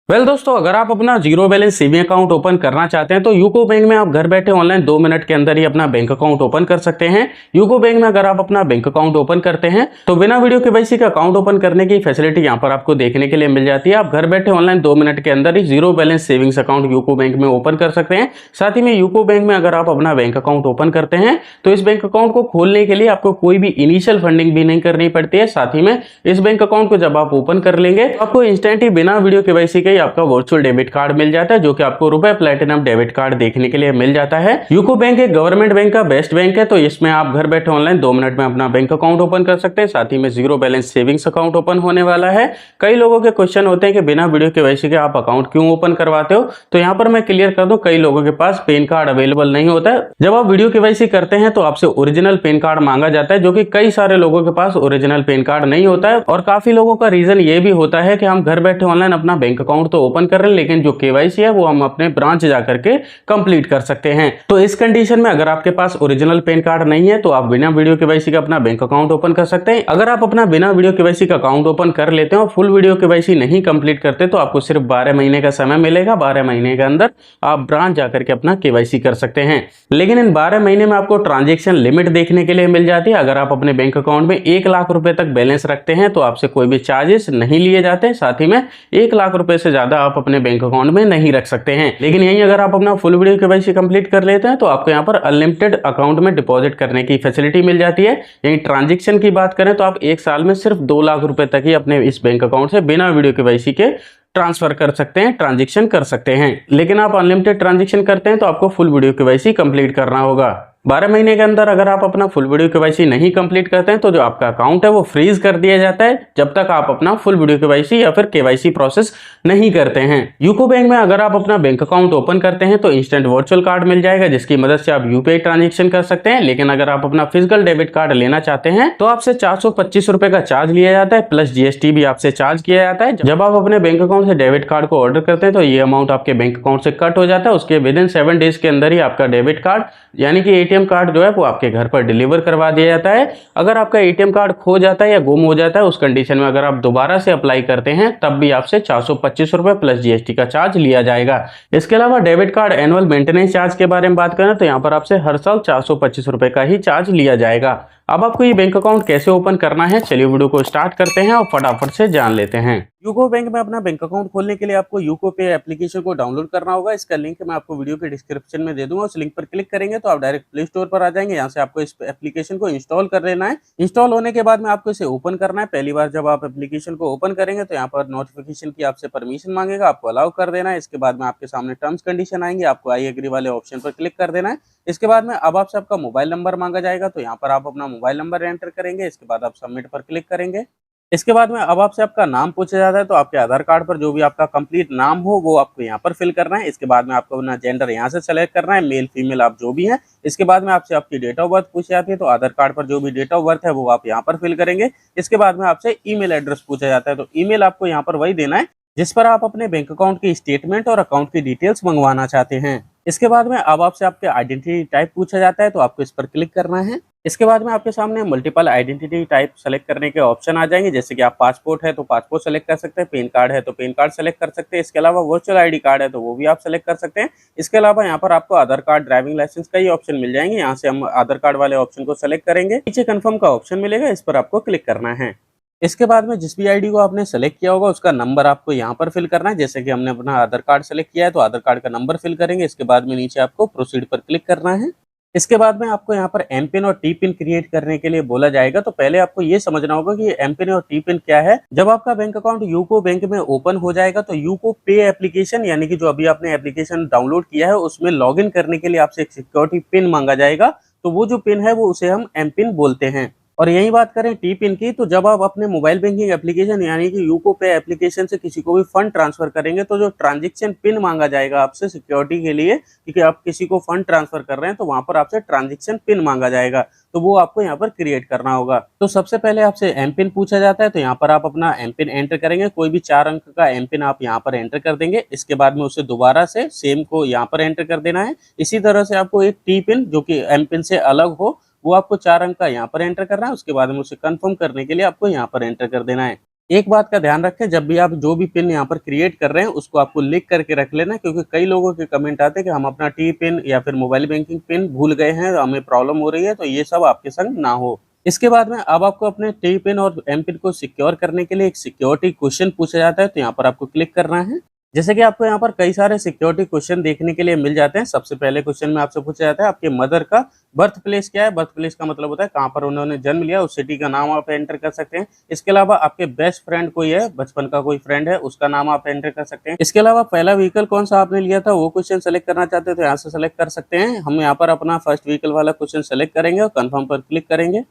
दोस्तों, अगर आप अपना zero balance saving account open करना चाहते हैं तो यूको बैंक में आप घर बैठे ऑनलाइन 2 मिनट के अंदर ही अपना बैंक अकाउंट ओपन कर सकते हैं। यूको बैंक में अगर आप अपना बैंक अकाउंट ओपन करते हैं तो बिना वीडियो केवाईसी का अकाउंट ओपन करने की फैसिलिटी यहाँ पर आपको देखने के लिए मिल जाती है। आप घर बैठे ऑनलाइन 2 मिनट के अंदर ही zero balance savings account UCO bank में ओपन कर सकते हैं। साथ ही में यूको बैंक में अगर आप अपना बैंक अकाउंट ओपन करते हैं तो इस बैंक अकाउंट को खोलने के लिए आपको कोई भी इनिशियल फंडिंग भी नहीं करनी पड़ती है। साथ ही में इस बैंक अकाउंट को जब आप ओपन कर लेंगे तो आपको इंस्टेंट ही बिना वीडियो केवाईसी के आपका वर्चुअल डेबिट कार्ड मिल जाता है, जो कि आपको रुपए प्लैटिनम डेबिट कार्ड देखने के लिए मिल जाता है। यूको बैंक एक गवर्नमेंट बैंक का बेस्ट बैंक है, तो इसमें आप घर बैठे ऑनलाइन 2 मिनट में अपना बैंक अकाउंट ओपन कर सकते हैं। साथ ही में zero balance savings account open होने वाला है। कई लोगों के क्वेश्चन होते हैं कि बिना वीडियो केवाईसी के आप अकाउंट क्यों ओपन करवाते हो, तो यहाँ पर मैं क्लियर कर दूं, कई लोगों के पास पैन कार्ड अवेलेबल नहीं होता है। जब आप वीडियो केवाईसी करते हैं तो आपसे ओरिजिनल पैन कार्ड मांगा जाता है, जो कि कई सारे लोगों के पास ओरिजिनल पैन कार्ड नहीं होता है। और काफी लोगों का रीजन ये भी होता है कि हम घर बैठे ऑनलाइन अपना बैंक अकाउंट तो ओपन कर रहे हैं, लेकिन जो केवाईसी है वो हम अपने ब्रांच जाकर के कंप्लीट कर सकते हैं। तो इस कंडीशन में अगर आपके पास ओरिजिनल पैन कार्ड नहीं है तो आप बिना वीडियो केवाईसी का अपना बैंक अकाउंट ओपन कर सकते हैं। अगर आप अपना बिना वीडियो केवाईसी का अकाउंट ओपन कर लेते हैं और फुल वीडियो केवाईसी नहीं कंप्लीट करते तो आपको सिर्फ 12 महीने का समय मिलेगा। 12 महीने के अंदर आप ब्रांच जाकर के अपना केवाईसी कर सकते हैं। लेकिन इन 12 महीने में आपको ट्रांजेक्शन लिमिट देखने के लिए मिल जाती है। अगर आप अपने बैंक अकाउंट में 1 लाख रुपए तक बैलेंस रखते हैं तो आपसे कोई भी चार्जेस नहीं लिए जाते। साथ ही में 1 लाख रुपए से ज्यादा आप अपने बैंक अकाउंट में नहीं रख सकते हैं। लेकिन यही अगर आप अपना फुल वीडियो केवाईसी कंप्लीट कर लेते हैं तो आपको यहाँ पर अनलिमिटेड अकाउंट में डिपॉजिट करने की फैसिलिटी मिल जाती है। यही ट्रांजैक्शन की बात करें तो आप 1 साल में सिर्फ 2 लाख रुपए तक ही अपने इस बैंक अकाउंट से बिना वीडियो केवाईसी के ट्रांसफर कर सकते हैं, ट्रांजैक्शन कर सकते हैं। लेकिन आप अनलिमिटेड ट्रांजैक्शन करते हैं तो आपको फुल वीडियो केवाईसी कंप्लीट करना होगा। 12 महीने के अंदर अगर आप अपना फुल वीडियो केवाईसी नहीं कंप्लीट करते हैं तो जो आपका अकाउंट है वो फ्रीज कर दिया जाता है, जब तक आप अपना फुल वीडियो केवाईसी या फिर केवाईसी प्रोसेस नहीं करते हैं। यूको बैंक में अगर आप अपना बैंक अकाउंट ओपन करते हैं तो इंस्टेंट वर्चुअल कार्ड मिल जाएगा, जिसकी मदद से आप यूपीआई ट्रांजेक्शन कर सकते हैं। लेकिन अगर आप अपना फिजिकल डेबिट कार्ड लेना चाहते हैं तो आपसे 425 रुपए का चार्ज लिया जाता है, प्लस जीएसटी भी आपसे चार्ज किया जाता है। जब आप अपने बैंक अकाउंट से डेबिट कार्ड को ऑर्डर करते हैं तो ये अमाउंट आपके बैंक अकाउंट से कट हो जाता है। उसके विद इन 7 डेज के अंदर ही आपका डेबिट कार्ड यानी कि एटीएम कार्ड जो है वो आपके घर पर डिलीवर करवा दिया जाता है। अगर आपका एटीएम कार्ड खो जाता है या गुम हो जाता है, उस कंडीशन में अगर आप दोबारा से अप्लाई करते हैं तब भी आपसे 425 रुपए प्लस जीएसटी का चार्ज लिया जाएगा। इसके अलावा debit card annual maintenance charge के बारे में बात करें तो यहाँ पर आपसे हर साल 425 रुपए का ही चार्ज लिया जाएगा। अब आपको ये बैंक अकाउंट कैसे ओपन करना है, चलिए वीडियो को स्टार्ट करते हैं और फटाफट से जान लेते हैं। यूको बैंक में अपना बैंक अकाउंट खोलने के लिए आपको यूको पे एप्लीकेशन को डाउनलोड करना होगा। इसका लिंक मैं आपको वीडियो के डिस्क्रिप्शन में दे दूंगा। उस लिंक पर क्लिक करेंगे तो आप डायरेक्ट प्ले स्टोर पर आ जाएंगे। यहाँ से आपको इस एप्लीकेशन को इंस्टॉल कर लेना है। इंस्टॉल होने के बाद में आपको इसे ओपन करना है। पहली बार जब आप एप्लीकेशन को ओपन करेंगे तो यहाँ पर नोटिफिकेशन की आपसे परमिशन मांगेगा, आपको अलाउ कर देना है। इसके बाद में आपके सामने टर्म्स कंडीशन आएंगे, आपको आई एग्री वाले ऑप्शन पर क्लिक कर देना है। इसके बाद में अब आपसे आपका मोबाइल नंबर मांगा जाएगा, तो यहाँ पर आप अपना मोबाइल नंबर एंटर करेंगे। इसके बाद आप सबमिट पर क्लिक करेंगे। इसके बाद में अब आपसे आपका नाम पूछा जाता है, तो आपके आधार कार्ड पर जो भी आपका कंप्लीट नाम हो वो आपको यहाँ पर फिल करना है। इसके बाद में आपको अपना जेंडर यहाँ से सेलेक्ट करना है, मेल फीमेल आप जो भी हैं। इसके बाद में आपसे आपकी डेट ऑफ बर्थ पूछी जाती है, तो आधार कार्ड पर जो भी डेट ऑफ बर्थ है वो आप यहाँ पर फिल करेंगे। इसके बाद में आपसे ईमेल एड्रेस पूछा जाता है, तो ईमेल आपको यहाँ पर वही देना है जिस पर आप अपने बैंक अकाउंट की स्टेटमेंट और अकाउंट की डिटेल्स मंगवाना चाहते हैं। इसके बाद में अब आपसे आपके आइडेंटिटी टाइप पूछा जाता है, तो आपको इस पर क्लिक करना है। इसके बाद में आपके सामने मल्टीपल आइडेंटिटी टाइप सेलेक्ट करने के ऑप्शन आ जाएंगे, जैसे कि आप पासपोर्ट है तो पासपोर्ट सेलेक्ट कर सकते हैं, पैन कार्ड है तो पैन कार्ड सेलेक्ट कर सकते हैं। इसके अलावा वर्चुअल आईडी कार्ड है तो वो भी आप सेलेक्ट कर सकते हैं। इसके अलावा यहाँ पर आपको आधार कार्ड, ड्राइविंग लाइसेंस का ही ऑप्शन मिल जाएंगे। यहाँ से हम आधार कार्ड वाले ऑप्शन को सेलेक्ट करेंगे। नीचे कन्फर्म का ऑप्शन मिलेगा, इस पर आपको क्लिक करना है। इसके बाद में जिस भी आईडी को आपने सेलेक्ट किया होगा उसका नंबर आपको यहाँ पर फिल करना है। जैसे कि हमने अपना आधार कार्ड सेलेक्ट किया है तो आधार कार्ड का नंबर फिल करेंगे। इसके बाद में नीचे आपको प्रोसीड पर क्लिक करना है। इसके बाद में आपको यहाँ पर एम पिन और टी पिन क्रिएट करने के लिए बोला जाएगा। तो पहले आपको ये समझना होगा कि एम पिन और टी पिन क्या है। जब आपका बैंक अकाउंट यूको बैंक में ओपन हो जाएगा तो यूको पे एप्लीकेशन यानी कि जो अभी आपने एप्लीकेशन डाउनलोड किया है उसमें लॉगिन करने के लिए आपसे एक सिक्योरिटी पिन मांगा जाएगा। तो वो जो पिन है वो उसे हम एम पिन बोलते हैं। और यही बात करें टी पिन की, तो जब आप अपने मोबाइल बैंकिंग एप्लीकेशन यानी कि यूको पे एप्लीकेशन से किसी को भी फंड ट्रांसफर करेंगे तो जो ट्रांजैक्शन पिन मांगा जाएगा आपसे सिक्योरिटी के लिए, क्योंकि आप किसी को फंड ट्रांसफर कर रहे हैं तो वहां पर आपसे ट्रांजैक्शन पिन मांगा जाएगा, तो वो आपको यहाँ पर क्रिएट करना होगा। तो सबसे पहले आपसे एम पिन पूछा जाता है, तो यहाँ पर आप अपना एम पिन एंटर करेंगे। कोई भी 4 अंक का एम पिन आप यहाँ पर एंटर कर देंगे। इसके बाद में उसे दोबारा से सेम को यहाँ पर एंटर कर देना है। इसी तरह से आपको एक टी पिन जो कि एम पिन से अलग हो वो आपको 4 अंक का यहाँ पर एंटर करना है। उसके बाद में उसे कंफर्म करने के लिए आपको यहाँ पर एंटर कर देना है। एक बात का ध्यान रखें, जब भी आप जो भी पिन यहाँ पर क्रिएट कर रहे हैं उसको आपको लिख करके रख लेना, क्योंकि कई लोगों के कमेंट आते हैं कि हम अपना टी पिन या फिर मोबाइल बैंकिंग पिन भूल गए हैं, हमें प्रॉब्लम हो रही है, तो ये सब आपके संग ना हो। इसके बाद में अब आपको अपने टी पिन और एम पिन को सिक्योर करने के लिए एक सिक्योरिटी क्वेश्चन पूछा जाता है, तो यहाँ पर आपको क्लिक करना है। जैसे कि आपको यहाँ पर कई सारे सिक्योरिटी क्वेश्चन देखने के लिए मिल जाते हैं। सबसे पहले क्वेश्चन में आपसे पूछा जाता है आपके मदर का बर्थ प्लेस क्या है। बर्थ प्लेस का मतलब होता है कहाँ पर उन्होंने जन्म लिया, उस सिटी का नाम आप एंटर कर सकते हैं। इसके अलावा आपके बेस्ट फ्रेंड कोई है, बचपन का कोई फ्रेंड है, उसका नाम आप एंटर कर सकते हैं। इसके अलावा पहला व्हीकल कौन सा आपने लिया था वो क्वेश्चन सेलेक्ट करना चाहते हैं तो यहाँ से सेलेक्ट कर सकते हैं। हम यहाँ पर अपना फर्स्ट व्हीकल वाला क्वेश्चन सेलेक्ट करेंगे और कंफर्म पर क्लिक करेंगे।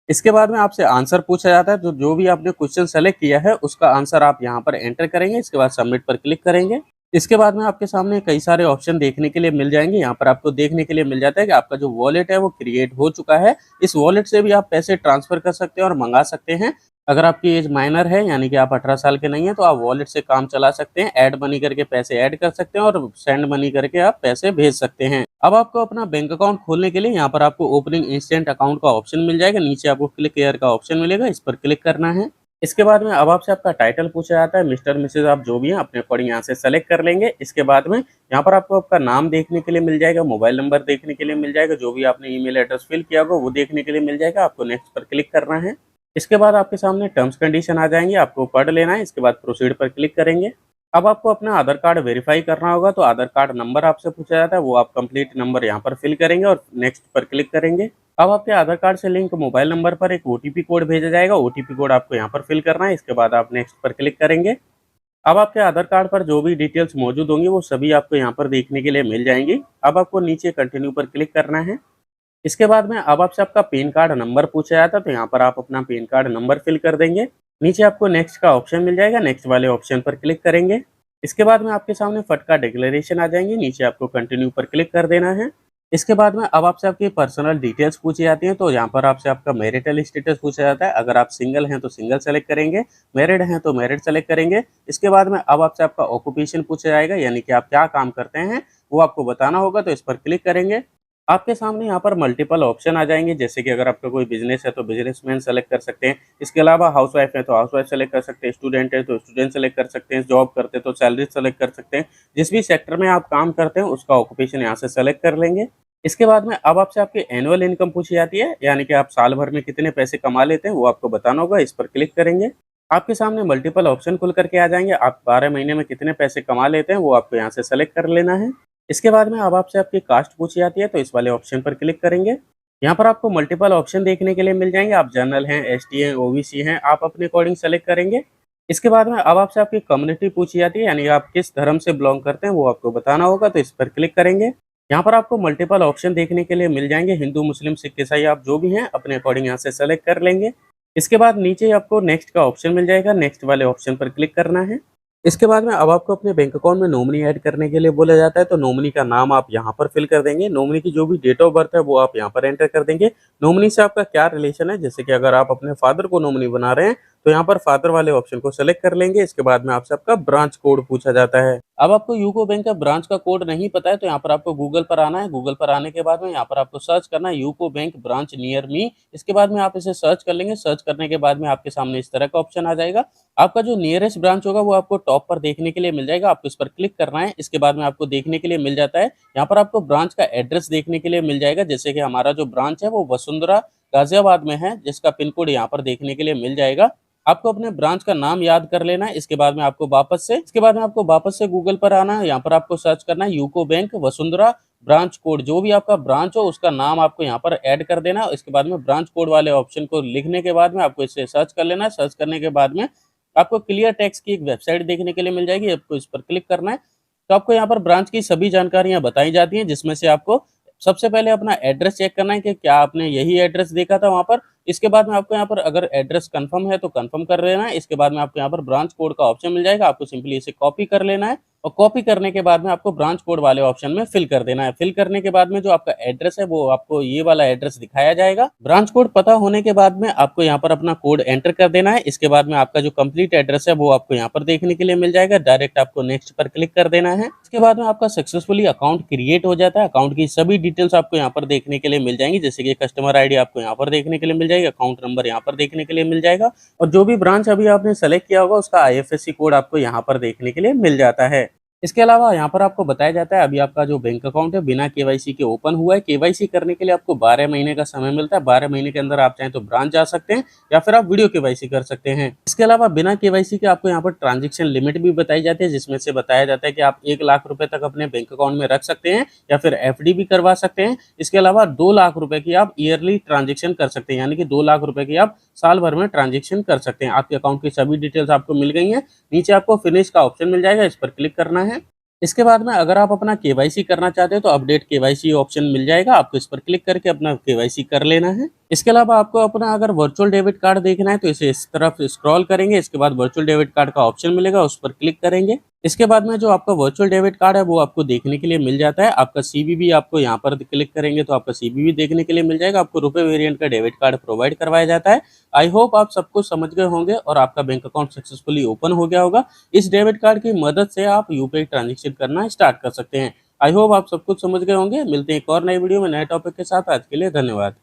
इसके बाद में आपसे आंसर पूछा जाता है, तो जो भी आपने क्वेश्चन सेलेक्ट किया है उसका आंसर आप यहाँ पर एंटर करेंगे। इसके बाद सबमिट पर क्लिक करेंगे। इसके बाद में आपके सामने कई सारे ऑप्शन देखने के लिए मिल जाएंगे। यहाँ पर आपको देखने के लिए मिल जाता है कि आपका जो वॉलेट है वो क्रिएट हो चुका है। इस वॉलेट से भी आप पैसे ट्रांसफर कर सकते हैं और मंगा सकते हैं। अगर आपकी एज माइनर है यानी कि आप 18 साल के नहीं है तो आप वॉलेट से काम चला सकते हैं। ऐड मनी करके पैसे ऐड कर सकते हैं और सेंड मनी करके आप पैसे भेज सकते हैं। अब आपको अपना बैंक अकाउंट खोलने के लिए यहाँ पर आपको ओपनिंग इंस्टेंट अकाउंट का ऑप्शन मिल जाएगा। नीचे आपको क्लिक हेयर का ऑप्शन मिलेगा, इस पर क्लिक करना है। इसके बाद में अब आपसे आपका टाइटल पूछा जाता है, मिस्टर मिसेज आप जो भी हैं अपने अकॉर्डिंग यहाँ से सेलेक्ट कर लेंगे। इसके बाद में यहाँ पर आपको आपका नाम देखने के लिए मिल जाएगा, मोबाइल नंबर देखने के लिए मिल जाएगा, जो भी आपने ईमेल एड्रेस फिल किया होगा वो देखने के लिए मिल जाएगा। आपको नेक्स्ट पर क्लिक करना है। इसके बाद आपके सामने टर्म्स कंडीशन आ जाएंगे, आपको पढ़ लेना है। इसके बाद प्रोसीड पर क्लिक करेंगे। अब आपको अपना आधार कार्ड वेरीफाई करना होगा, तो आधार कार्ड नंबर आपसे पूछा जाता है, वो आप कंप्लीट नंबर यहाँ पर फिल करेंगे और नेक्स्ट पर क्लिक करेंगे। अब आपके आधार कार्ड से लिंक मोबाइल नंबर पर एक ओटीपी कोड भेजा जाएगा, ओटीपी कोड आपको यहाँ पर फिल करना है। इसके बाद आप नेक्स्ट पर क्लिक करेंगे। अब आपके आधार कार्ड पर जो भी डिटेल्स मौजूद होंगी वो सभी आपको यहाँ पर देखने के लिए मिल जाएंगी। अब आपको नीचे कंटिन्यू पर क्लिक करना है। इसके बाद में अब आपसे आपका पैन कार्ड नंबर पूछा जाता है, तो यहाँ पर आप अपना पैन कार्ड नंबर फिल कर देंगे। नीचे आपको नेक्स्ट का ऑप्शन मिल जाएगा, नेक्स्ट वाले ऑप्शन पर क्लिक करेंगे। इसके बाद में आपके सामने फटका डिक्लेरेशन आ जाएंगे, नीचे आपको कंटिन्यू पर क्लिक कर देना है। इसके बाद में अब आपसे आपकी पर्सनल डिटेल्स पूछी जाती हैं, तो यहाँ पर आपसे आपका मैरिटल स्टेटस पूछा जाता है। अगर आप सिंगल हैं तो सिंगल सेलेक्ट करेंगे, मैरिड हैं तो मैरिड सेलेक्ट करेंगे। इसके बाद में अब आपसे आपका ऑक्यूपेशन पूछा जाएगा, यानी कि आप क्या काम करते हैं वो आपको बताना होगा, तो इस पर क्लिक करेंगे। आपके सामने यहाँ पर मल्टीपल ऑप्शन आ जाएंगे, जैसे कि अगर आपका कोई बिजनेस है तो बिजनेसमैन सेलेक्ट कर सकते हैं। इसके अलावा हाउसवाइफ है तो हाउसवाइफ सेलेक्ट कर सकते हैं, स्टूडेंट है तो स्टूडेंट सेलेक्ट कर सकते हैं, जॉब करते हैं तो सैलरी सेलेक्ट कर सकते हैं। जिस भी सेक्टर में आप काम करते हैं उसका ऑक्यूपेशन यहाँ से सेलेक्ट कर लेंगे। इसके बाद में अब आपसे आपकी एनुअल इनकम पूछी जाती है, यानी कि आप साल भर में कितने पैसे कमा लेते हैं वो आपको बताना होगा, इस पर क्लिक करेंगे। आपके सामने मल्टीपल ऑप्शन खुल करके आ जाएंगे, आप 12 महीने में कितने पैसे कमा लेते हैं वो आपको यहाँ से सेलेक्ट कर लेना है। इसके बाद में अब आपसे आपकी कास्ट पूछी जाती है, तो इस वाले ऑप्शन पर क्लिक करेंगे। यहाँ पर आपको मल्टीपल ऑप्शन देखने के लिए मिल जाएंगे, आप जनरल हैं, एसटी हैं, ओबीसी हैं, आप अपने अकॉर्डिंग सेलेक्ट करेंगे। इसके बाद में अब आपसे आपकी कम्युनिटी पूछी जाती है, यानी आप किस धर्म से बिलोंग करते हैं वो आपको बताना होगा, तो इस पर क्लिक करेंगे। यहाँ पर आपको मल्टीपल ऑप्शन देखने के लिए मिल जाएंगे, हिंदू, मुस्लिम, सिख, ईसाई आप जो भी हैं अपने अकॉर्डिंग यहाँ से सेलेक्ट कर लेंगे। इसके बाद नीचे आपको नेक्स्ट का ऑप्शन मिल जाएगा, नेक्स्ट वाले ऑप्शन पर क्लिक करना है। इसके बाद में अब आपको अपने बैंक अकाउंट में नॉमिनी ऐड करने के लिए बोला जाता है, तो नॉमिनी का नाम आप यहाँ पर फिल कर देंगे। नॉमिनी की जो भी डेट ऑफ बर्थ है वो आप यहाँ पर एंटर कर देंगे। नॉमिनी से आपका क्या रिलेशन है, जैसे कि अगर आप अपने फादर को नॉमिनी बना रहे हैं तो यहाँ पर फादर वाले ऑप्शन को सेलेक्ट कर लेंगे। इसके बाद में आपसे आपका ब्रांच कोड पूछा जाता है। अब आपको यूको बैंक का ब्रांच का कोड नहीं पता है तो यहाँ पर आपको गूगल पर आना है। गूगल पर आने के बाद में यहाँ पर आपको सर्च करना है UCO bank branch near me. इसके बाद में आप इसे सर्च कर लेंगे। सर्च करने के बाद में आपके सामने इस तरह का ऑप्शन आ जाएगा। आपका जो नियरेस्ट ब्रांच होगा वो आपको टॉप पर देखने के लिए मिल जाएगा, आपको इस पर क्लिक करना है। इसके बाद में आपको देखने के लिए मिल जाता है, यहाँ पर आपको ब्रांच का एड्रेस देखने के लिए मिल जाएगा। जैसे कि हमारा जो ब्रांच है वो वसुंधरा गाजियाबाद में है, जिसका पिन कोड यहाँ पर देखने के लिए मिल जाएगा। आपको अपने ब्रांच का नाम याद कर लेना है। इसके बाद में आपको वापस से गूगल पर आना है। यहाँ पर आपको सर्च करना है UCO bank Vasundhara branch code. जो भी आपका ब्रांच हो उसका नाम आपको यहाँ पर ऐड कर देना है। इसके बाद में ब्रांच कोड वाले ऑप्शन को लिखने के बाद में आपको इसे सर्च कर लेना है। सर्च करने के बाद में आपको क्लियर टेक्स्ट की एक वेबसाइट देखने के लिए मिल जाएगी, आपको इस पर क्लिक करना है। तो आपको यहाँ पर ब्रांच की सभी जानकारियां बताई जाती हैं, जिसमें से आपको सबसे पहले अपना एड्रेस चेक करना है कि क्या आपने यही एड्रेस देखा था वहाँ पर। इसके बाद में आपको यहाँ पर अगर एड्रेस कंफर्म है तो कंफर्म कर लेना है। इसके बाद में आपको यहाँ पर ब्रांच कोड का ऑप्शन मिल जाएगा, आपको सिंपली इसे कॉपी कर लेना है। और कॉपी करने के बाद में आपको ब्रांच कोड वाले ऑप्शन में फिल कर देना है। फिल करने के बाद में जो आपका एड्रेस है वो आपको ये वाला एड्रेस दिखाया जाएगा। ब्रांच कोड पता होने के बाद में आपको यहाँ पर अपना कोड एंटर कर देना है। इसके बाद में आपका जो कंप्लीट एड्रेस है वो आपको यहाँ पर देखने के लिए मिल जाएगा। डायरेक्ट आपको नेक्स्ट पर क्लिक कर देना है। इसके बाद में आपका सक्सेसफुली अकाउंट क्रिएट हो जाता है। अकाउंट की सभी डिटेल्स आपको यहाँ पर देखने के लिए मिल जाएंगी, जैसे कि कस्टमर आईडी आपको यहाँ पर देखने के लिए मिल जाएगी, अकाउंट नंबर यहाँ पर देखने के लिए मिल जाएगा और जो भी ब्रांच अभी आपने सेलेक्ट किया होगा उसका आईएफएससी कोड आपको यहाँ पर देखने के लिए मिल जाता है। इसके अलावा यहाँ पर आपको बताया जाता है अभी आपका जो बैंक अकाउंट है बिना केवाईसी के ओपन हुआ है। केवाईसी करने के लिए आपको 12 महीने का समय मिलता है। 12 महीने के अंदर आप चाहें तो ब्रांच जा सकते हैं या फिर आप वीडियो केवाईसी कर सकते हैं। इसके अलावा बिना केवाईसी के आपको यहाँ पर ट्रांजेक्शन लिमिट भी बताई जाती है, जिसमें से बताया जाता है कि आप 1 लाख रुपए तक अपने बैंक अकाउंट में रख सकते हैं या फिर एफडी भी करवा सकते हैं। इसके अलावा 2 लाख रुपए की आप ईयरली ट्रांजेक्शन कर सकते हैं, यानी कि 2 लाख रुपए की आप साल भर में ट्रांजेक्शन कर सकते हैं। आपके अकाउंट की सभी डिटेल्स आपको मिल गई हैं। नीचे आपको फिनिश का ऑप्शन मिल जाएगा, इस पर क्लिक करना है। इसके बाद में अगर आप अपना केवाईसी करना चाहते हैं तो अपडेट केवाईसी ऑप्शन मिल जाएगा, आपको इस पर क्लिक करके अपना केवाईसी कर लेना है। इसके अलावा आपको अपना अगर वर्चुअल डेबिट कार्ड देखना है तो इसे इस तरफ स्क्रॉल करेंगे। इसके बाद वर्चुअल डेबिट कार्ड का ऑप्शन मिलेगा, उस पर क्लिक करेंगे। इसके बाद में जो आपका वर्चुअल डेबिट कार्ड है वो आपको देखने के लिए मिल जाता है। आपका सीवीवी आपको यहाँ पर क्लिक करेंगे तो आपका सीवीवी देखने के लिए मिल जाएगा। आपको रुपए वेरिएंट का डेबिट कार्ड प्रोवाइड करवाया जाता है। आई होप आप सब कुछ समझ गए होंगे और आपका बैंक अकाउंट सक्सेसफुली ओपन हो गया होगा। इस डेबिट कार्ड की मदद से आप यूपीआई ट्रांजेक्शन करना स्टार्ट कर सकते हैं। आई होप आप सब कुछ समझ गए होंगे। मिलते हैं एक और नई वीडियो में नए टॉपिक के साथ। आज के लिए धन्यवाद।